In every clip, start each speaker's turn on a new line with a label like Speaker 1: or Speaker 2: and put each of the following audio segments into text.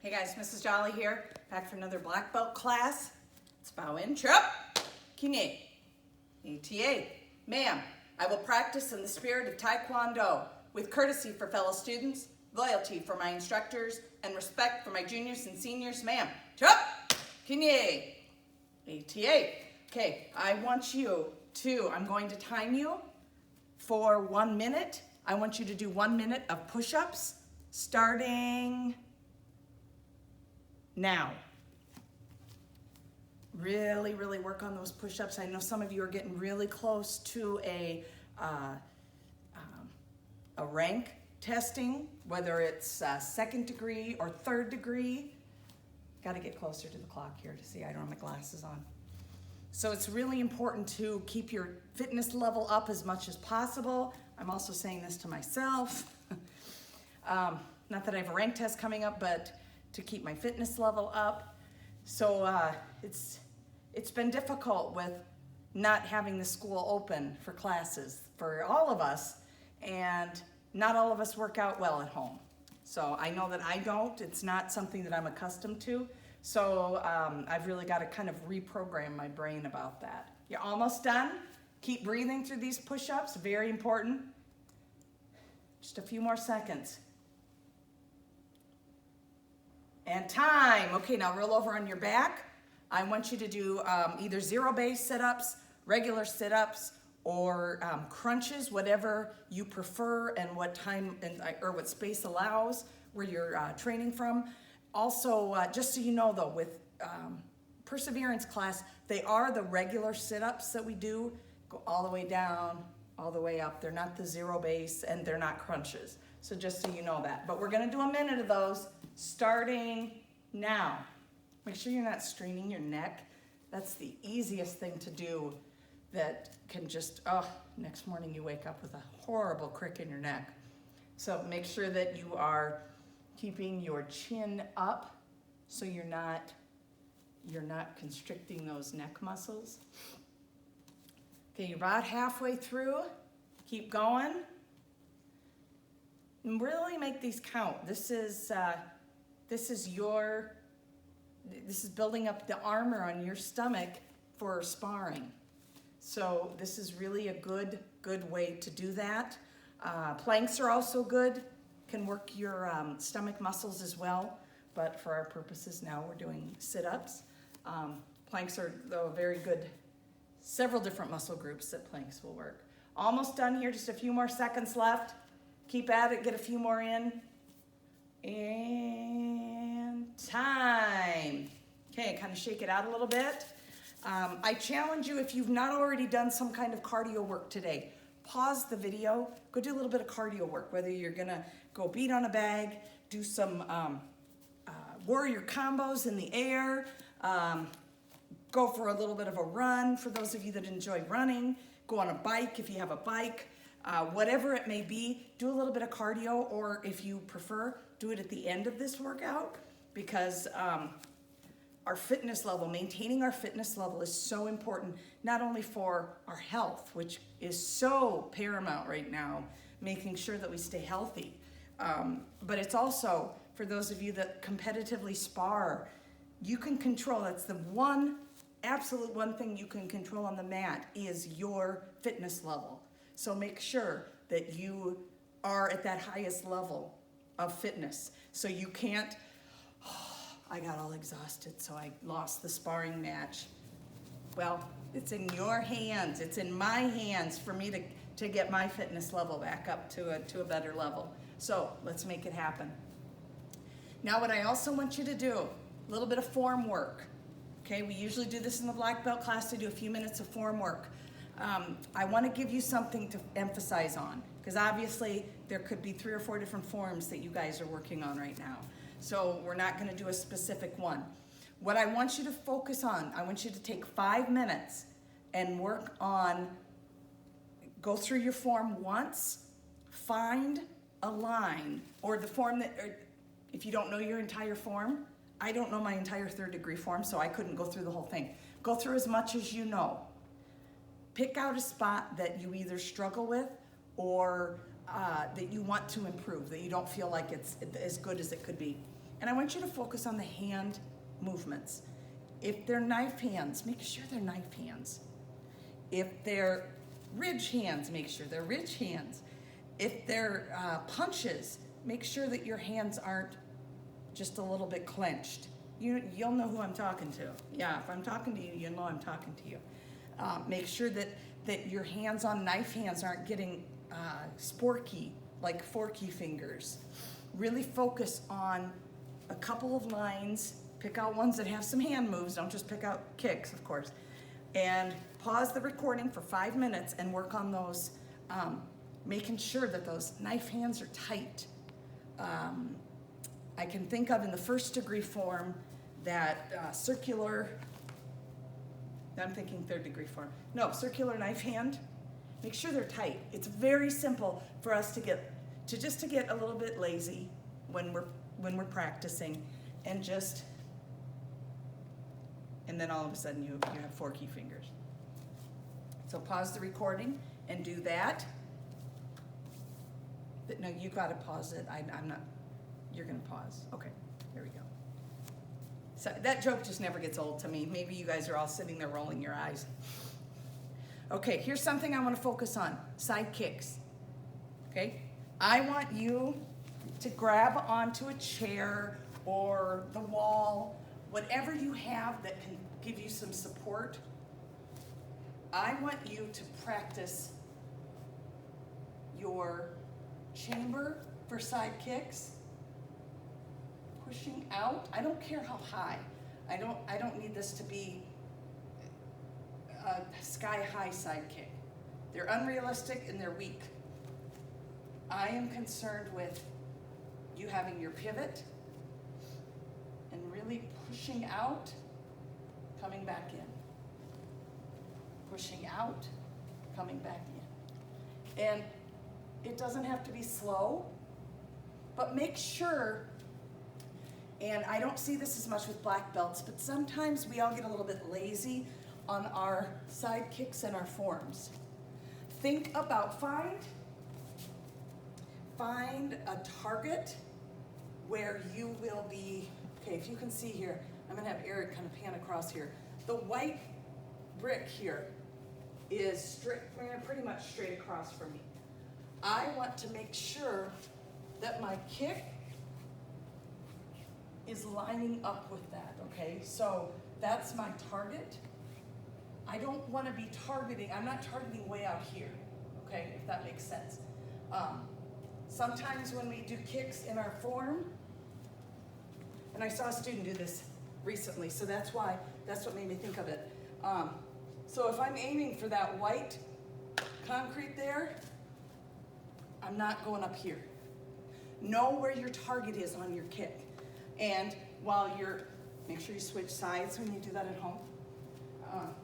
Speaker 1: Hey guys, Mrs. Jolly here, back for another black belt class. Let's bow in, chop, kinye, ATA. Ma'am, I will practice in the spirit of Taekwondo with courtesy for fellow students, loyalty for my instructors, and respect for my juniors and seniors. Ma'am, chop, kinye, ATA. Okay, I want you to, I'm going to time you for 1 minute. I want you to do 1 minute of push-ups starting now. Really work on those push-ups. I know some of you are getting really close to a rank testing, whether it's second degree or third degree. Got to get closer to the clock here to see. I don't have my glasses on. So it's really important to keep your fitness level up as much as possible. I'm also saying this to myself. Not that I have a rank test coming up, but to keep my fitness level up. So it's been difficult with not having the school open for classes for all of us, and not all of us work out well at home. So I know that I don't. It's not something that I'm accustomed to. So I've really got to kind of reprogram my brain about that. You're almost done. Keep breathing through these push-ups, very important. Just a few more seconds. And time. Okay, now roll over on your back. I want you to do either zero base sit-ups, regular sit-ups, or crunches, whatever you prefer and what time or what space allows where you're training from. Also, just so you know though, with Perseverance class, they are the regular sit-ups that we do. Go all the way down, all the way up. They're not the zero base and they're not crunches. So just so you know that. But we're gonna do a minute of those starting now. Make sure you're not straining your neck. That's the easiest thing to do that can just, next morning you wake up with a horrible crick in your neck. So make sure that you are keeping your chin up so you're not constricting those neck muscles. Okay, you're about halfway through. Keep going. And really make these count. This is building up the armor on your stomach for sparring. So this is really a good way to do that. Planks are also good. Can work your stomach muscles as well. But for our purposes now, we're doing sit-ups. Planks are, though, very good. Several different muscle groups that planks will work. Almost done here, just a few more seconds left. Keep at it, get a few more in. And time. Okay, kind of shake it out a little bit. I challenge you, if you've not already done some kind of cardio work today, pause the video, go do a little bit of cardio work, whether you're gonna go beat on a bag, do some warrior combos in the air, go for a little bit of a run for those of you that enjoy running, go on a bike if you have a bike, whatever it may be, do a little bit of cardio, or if you prefer, do it at the end of this workout, because our fitness level, maintaining our fitness level is so important, not only for our health, which is so paramount right now, making sure that we stay healthy, but it's also for those of you that competitively spar. You can control, that's the absolute one thing you can control on the mat is your fitness level. So make sure that you are at that highest level of fitness. So you can't, I got all exhausted, so I lost the sparring match. Well, it's in your hands, it's in my hands for me to get my fitness level back up to a better level. So let's make it happen. Now what I also want you to do, a little bit of form work. Okay, we usually do this in the black belt class to do a few minutes of form work. I want to give you something to emphasize on, because obviously there could be 3 or 4 different forms that you guys are working on right now. So we're not going to do a specific one. What I want you to focus on, I want you to take 5 minutes and work on, go through your form once, find a line, or the form that, or if you don't know your entire form, I don't know my entire third degree form, so I couldn't go through the whole thing. Go through as much as you know. Pick out a spot that you either struggle with or that you want to improve, that you don't feel like it's as good as it could be. And I want you to focus on the hand movements. If they're knife hands, make sure they're knife hands. If they're ridge hands, make sure they're ridge hands. If they're punches, make sure that your hands aren't just a little bit clenched. You'll know who I'm talking to. Yeah, if I'm talking to you, you'll know I'm talking to you. Make sure that your hands on knife hands aren't getting sporky, like forky fingers. Really focus on a couple of lines. Pick out ones that have some hand moves. Don't just pick out kicks, of course. And pause the recording for 5 minutes and work on those, making sure that those knife hands are tight. I can think of in the first degree form that circular, I'm thinking third degree form. No, circular knife hand. Make sure they're tight. It's very simple for us to get a little bit lazy when we're practicing, and then all of a sudden you have forky fingers. So pause the recording and do that. No, you got to pause it. I'm not. You're going to pause. Okay, there we go. So that joke just never gets old to me. Maybe you guys are all sitting there rolling your eyes. Okay, here's something I want to focus on. Side kicks. Okay? I want you to grab onto a chair or the wall, whatever you have that can give you some support. I want you to practice your chamber for side kicks. Pushing out. I don't care how high. I don't need this to be a sky-high side kick. They're unrealistic and they're weak. I am concerned with you having your pivot and really pushing out, coming back in. Pushing out, coming back in. And it doesn't have to be slow, but make sure, and I don't see this as much with black belts, but sometimes we all get a little bit lazy on our side kicks and our forms. Think about, find a target where you will be, okay, if you can see here, I'm gonna have Eric kind of pan across here. The white brick here is straight, pretty much straight across from me. I want to make sure that my kick is lining up with that, okay? So that's my target. I don't want to be targeting, I'm not targeting way out here, okay, if that makes sense. Sometimes when we do kicks in our form, and I saw a student do this recently, so that's what made me think of it. So if I'm aiming for that white concrete there, I'm not going up here. Know where your target is on your kick. And while make sure you switch sides when you do that at home.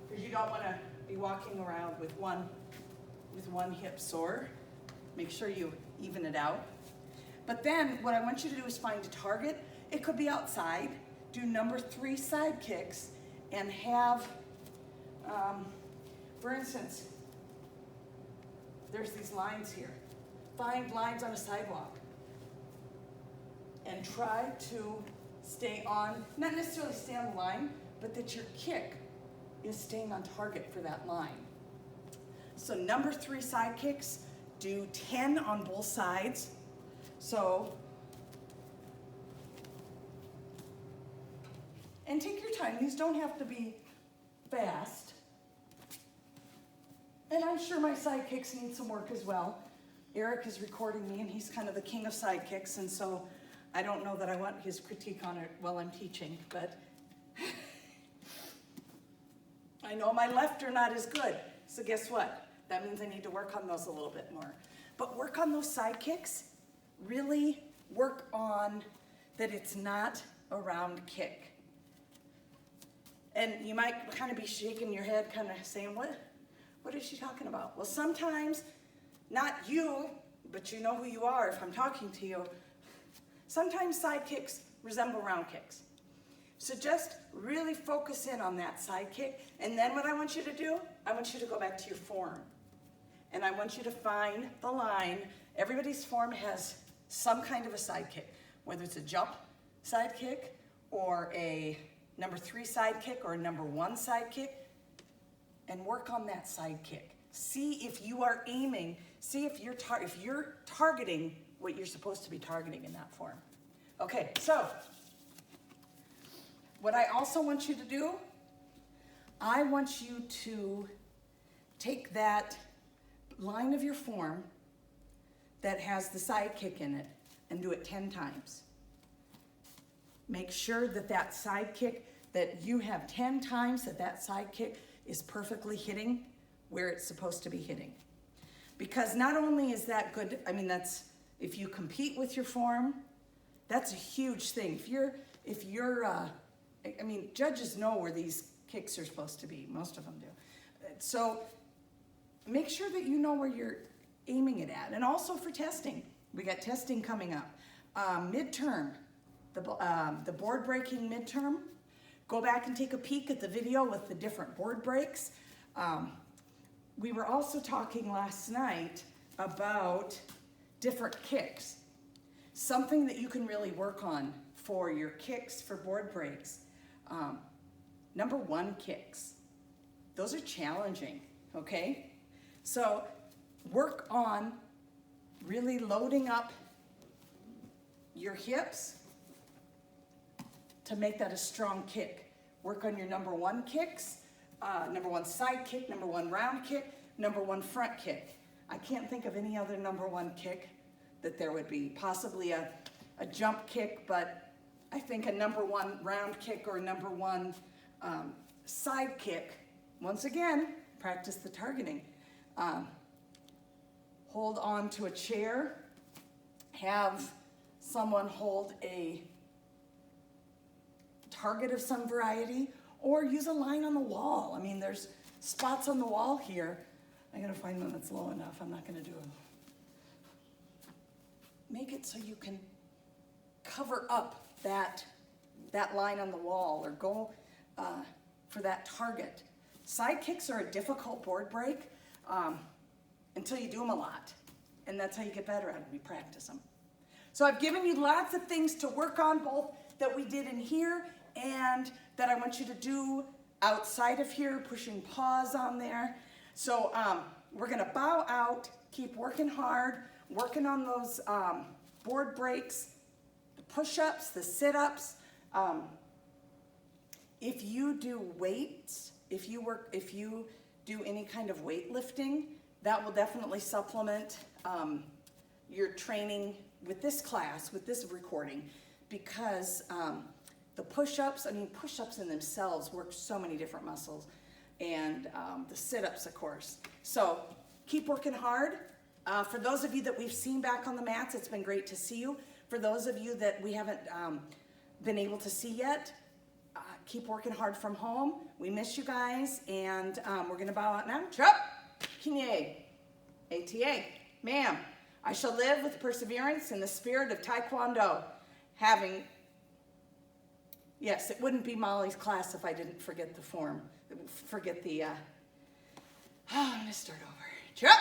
Speaker 1: Because you don't want to be walking around with one hip sore. Make sure you even it out. But then what I want you to do is find a target. It could be outside. Do number 3 side kicks and have, for instance, there's these lines here. Find lines on a sidewalk and try to stay on, not necessarily stay on the line, but that your kick is staying on target for that line. So number 3 side kicks, do 10 on both sides. So, and take your time. These don't have to be fast. And I'm sure my side kicks need some work as well. Eric is recording me, and he's kind of the king of side kicks, and so I don't know that I want his critique on it while I'm teaching, but I know my left are not as good. So guess what? That means I need to work on those a little bit more. But work on those side kicks. Really work on that it's not a round kick. And you might kind of be shaking your head, kind of saying, what is she talking about? Well, sometimes, not you, but you know who you are if I'm talking to you, sometimes side kicks resemble round kicks. So just really focus in on that side kick. And then what I want you to do, I want you to go back to your form. And I want you to find the line. Everybody's form has some kind of a side kick, whether it's a jump, sidekick or a number 3 sidekick or a number 1 sidekick, and work on that sidekick. See if you are aiming, see if you're targeting what you're supposed to be targeting in that form. Okay, so what I also want you to do, I want you to take that line of your form that has the sidekick in it and do it 10 times. Make sure that that sidekick, that you have 10 times that sidekick is perfectly hitting where it's supposed to be hitting. Because not only is that good, I mean, that's, if you compete with your form, that's a huge thing. If you're, I mean, judges know where these kicks are supposed to be. Most of them do. So make sure that you know where you're aiming it at. And also for testing, we got testing coming up. Midterm, the board breaking midterm. Go back and take a peek at the video with the different board breaks. We were also talking last night about different kicks. Something that you can really work on for your kicks for board breaks. Number 1 kicks. Those are challenging, okay? So work on really loading up your hips to make that a strong kick. Work on your number 1 kicks, number 1 side kick, number 1 round kick, number 1 front kick. I can't think of any other number 1 kick that there would be. Possibly a jump kick, but I think a number 1 round kick or a number 1 side kick. Once again, practice the targeting. Hold on to a chair. Have someone hold a target of some variety, or use a line on the wall. I mean, there's spots on the wall here. I gotta find one that's low enough. I'm not gonna do it. Make it so you can cover up that line on the wall, or go for that target. Side kicks are a difficult board break until you do them a lot. And that's how you get better at them. You practice them. So I've given you lots of things to work on, both that we did in here and that I want you to do outside of here, pushing pause on there. So we're gonna bow out, keep working hard, working on those board breaks, the push-ups, the sit-ups. If you do weights, if you do any kind of weightlifting, that will definitely supplement your training with this class, with this recording, because the push-ups, I mean, push-ups in themselves work so many different muscles, and the sit-ups, of course. So keep working hard. For those of you that we've seen back on the mats, it's been great to see you. For those of you that we haven't been able to see yet, keep working hard from home. We miss you guys, and we're gonna bow out now. Chop, kinye, ATA, ma'am. I shall live with perseverance in the spirit of Taekwondo, having, yes, it wouldn't be Molly's class if I didn't forget the form, forget the, I'm gonna start over. Chop,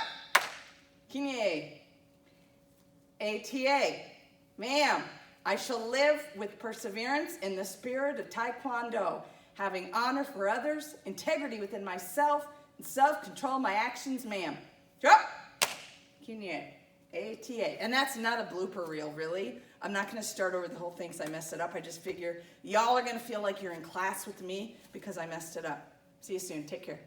Speaker 1: kinye, ATA, ma'am. I shall live with perseverance in the spirit of Taekwondo, having honor for others, integrity within myself, and self-control of my actions, ma'am. Drop! Kinye. ATA. And that's not a blooper reel, really. I'm not going to start over the whole thing because I messed it up. I just figure y'all are going to feel like you're in class with me because I messed it up. See you soon. Take care.